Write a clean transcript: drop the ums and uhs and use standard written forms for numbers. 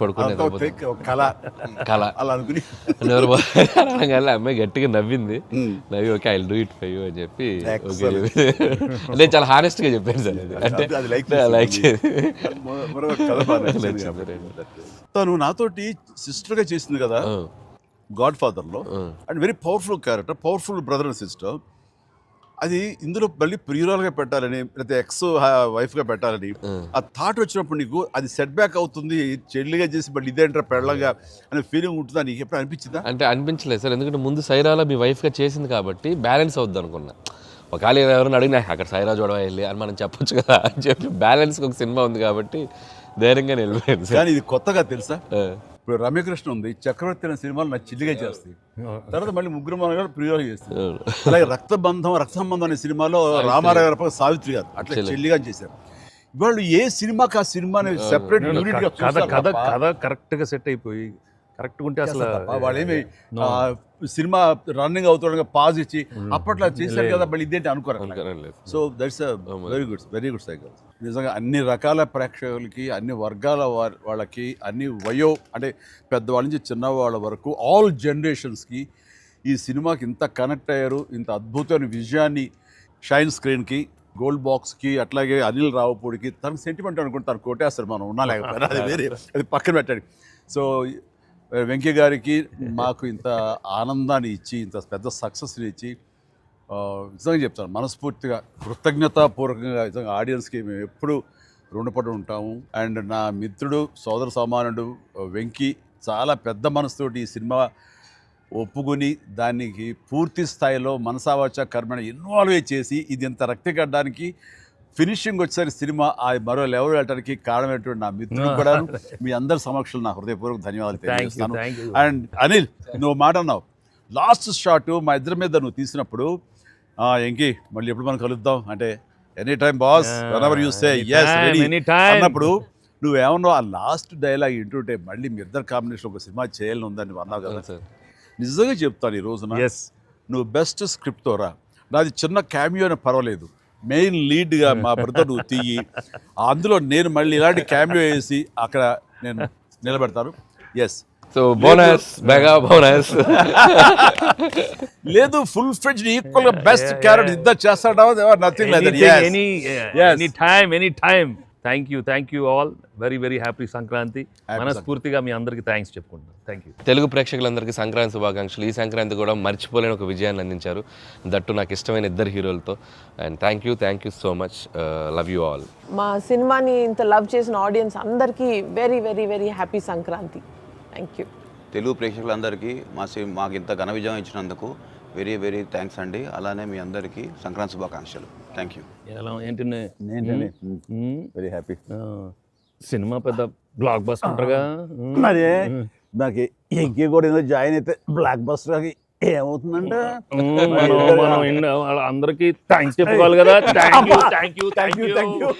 పడుకునే కళ అలా అనుకుని అనగానే అమ్మాయి గట్టిగా నవ్వింది. నవ్వి okay I do it for you అని చెప్పి నేను చాలా హానెస్ట్గా చెప్పాను సార్. అంటే లైక్ తను నాతోటి సిస్టర్గా చేసింది కదా గాడ్ ఫాదర్లో, and very powerful character, powerful brother and sister. అది ఇందులో మళ్ళీ ప్రియురాలుగా పెట్టాలని లేకపోతే ఎక్స్ వైఫ్గా పెట్టాలని ఆ థాట్ వచ్చినప్పుడు నీకు అది సెట్ బ్యాక్ అవుతుంది, చెల్లిగా చేసి మళ్ళీ ఇదేంటారా పెళ్ళగా అనే ఫీలింగ్ ఉంటుందా నీకు ఎప్పుడు అనిపించిందా? అంటే అనిపించలేదు సార్, ఎందుకంటే ముందు సైరాలో మీ వైఫ్గా చేసింది కాబట్టి బ్యాలెన్స్ అవుద్ది అనుకున్నా. ఒకవేళ ఎవరైనా అడిగినా అక్కడ సైరా చూడవా వెళ్ళి అని మనం చెప్పొచ్చు కదా అని చెప్పి బ్యాలెన్స్కి ఒక సినిమా ఉంది కాబట్టి ధైర్యంగా వెళ్ళిపోయింది సార్. కానీ ఇది కొత్తగా తెలుసా, ఇప్పుడు రమ్యకృష్ణ ఉంది, చక్రవర్తి అనే సినిమాలు నాకు చిల్లిగా చేస్తాయి, తర్వాత మళ్ళీ ముగ్గురు మన గారు ప్రియులు చేస్తారు. అలాగే రక్త సంబంధం అనే సినిమాలో రామారావు గారు సావిత్రి గారు అట్లా చెల్లిగా చేశారు. వాళ్ళు ఏ సినిమాకి ఆ సినిమాని సెపరేట్ యూనిట్ గా కథ కరెక్ట్ గా సెట్ అయిపోయి కరెక్ట్ ఉంటే అసలు వాళ్ళేమి సినిమా రన్నింగ్ అవుతుండగా పాజ్ ఇచ్చి అప్పట్లో చేశారు కదా మళ్ళీ ఇదేంటి అనుకోరు. So that's very good cycle. నిజంగా అన్ని రకాల ప్రేక్షకులకి, అన్ని వర్గాల వాళ్ళకి, అన్ని అంటే పెద్దవాళ్ళ నుంచి చిన్నవాళ్ళ వరకు ఆల్ జనరేషన్స్కి ఈ సినిమాకి ఇంత కనెక్ట్ అయ్యారు. ఇంత అద్భుతమైన విజయాన్ని షైన్ స్క్రీన్కి, గోల్డ్ బాక్స్కి, అట్లాగే అనిల్ రావుపూడికి తన సెంటిమెంట్ అనుకుంటే తను కొట్టేస్తారు, మనం ఉన్నా లేకపోయినా అది వేరే, అది పక్కన పెట్టండి. సో వెంకయ్య గారికి మాకు ఇంత ఆనందాన్ని ఇచ్చి, ఇంత పెద్ద సక్సెస్ని ఇచ్చి నిజంగా చెప్తాను మనస్ఫూర్తిగా కృతజ్ఞతాపూర్వకంగా నిజంగా ఆడియన్స్కి మేము ఎప్పుడు రుణపడి ఉంటాము. అండ్ నా మిత్రుడు, సోదర సమానుడు వెంకీ చాలా పెద్ద మనసుతోటి ఈ సినిమా ఒప్పుకొని దానికి పూర్తి స్థాయిలో మనసావాచ కర్మణ ఇన్వాల్వ్ చేసి ఇది ఇంత రక్తిగడ్డానికి ఫినిషింగ్ వచ్చేసరి సినిమా ఆ మరో లెవెల్ వెళ్ళడానికి కారణమైనటువంటి నా మిత్రుడు కూడా మీ అందరి సమక్షంలో నా హృదయపూర్వక ధన్యవాదాలు తెలియజేస్తాను. అండ్ అనిల్, నువ్వు మాట అన్నావు లాస్ట్ షాట్ మా ఇద్దరి మీద నువ్వు తీసినప్పుడు, ఎంకి మళ్ళీ ఎప్పుడు మనం కలుద్దాం అంటే any time boss whenever you say yes ready అన్నప్పుడు నువ్వేమన్నావు, ఆ లాస్ట్ డైలాగ్ వింటుంటే మళ్ళీ మీ ఇద్దరు కాంబినేషన్ ఒక సినిమా చేయాలని ఉందని నువ్వు అన్నావు కదా సార్. నిజంగా చెప్తాను ఈ రోజున నువ్వు బెస్ట్ స్క్రిప్ట్తో రా, నాది చిన్న క్యామియో అని పర్వాలేదు, మెయిన్ లీడ్గా మా బ్రదర్ నువ్వు తీయి, అందులో నేను మళ్ళీ ఇలాంటి క్యామియో వేసి అక్కడ నేను నిలబెడతాను. Yes so bonus mega bonus లేదు, ఫుల్ ఫ్లెడ్జ్డ్ ఈక్వల్ గా బెస్ట్ క్యారెక్టర్ ఇద్దరు చేస్తాడా, nothing like that. Any time thank you all. Very happy Sankranti. మనస్ఫూర్తిగా మీ అందరికీ థ్యాంక్స్ చెప్పుకుంటాను. Thank you. తెలుగు ప్రేక్షకులందరికీ సంక్రాంతి శుభాకాంక్షలు. ఈ సంక్రాంతి కూడా మర్చిపోలేని ఒక విజయాన్ని అందించారు, దట్టు నాకు ఇష్టమైన ఇద్దరు హీరోలతో. And thank you so much. Love you all. మా సినిమాని ఇంత లవ్ చేసిన ఆడియన్స్ అందరికీ very happy Sankranti. Thank you. Telugu ప్రేక్షకులందరికీ మాకు ఇంత ఘన విజయం ఇచ్చినందుకు వెరీ థ్యాంక్స్ అండి. అలానే మీ అందరికీ సంక్రాంతి శుభాకాంక్షలు. Thank you. ఏంటి వెరీ హ్యాపీ. సినిమా పెద్ద బ్లాక్ బస్టర్గా అదే నాకు ఎంకే కూడా ఏదో జాయిన్ అయితే బ్లాక్ బస్టర్ ఏమవుతుందంటే మనం అందరికీ థ్యాంక్స్ చెప్పుకోవాలి కదా. Thank you.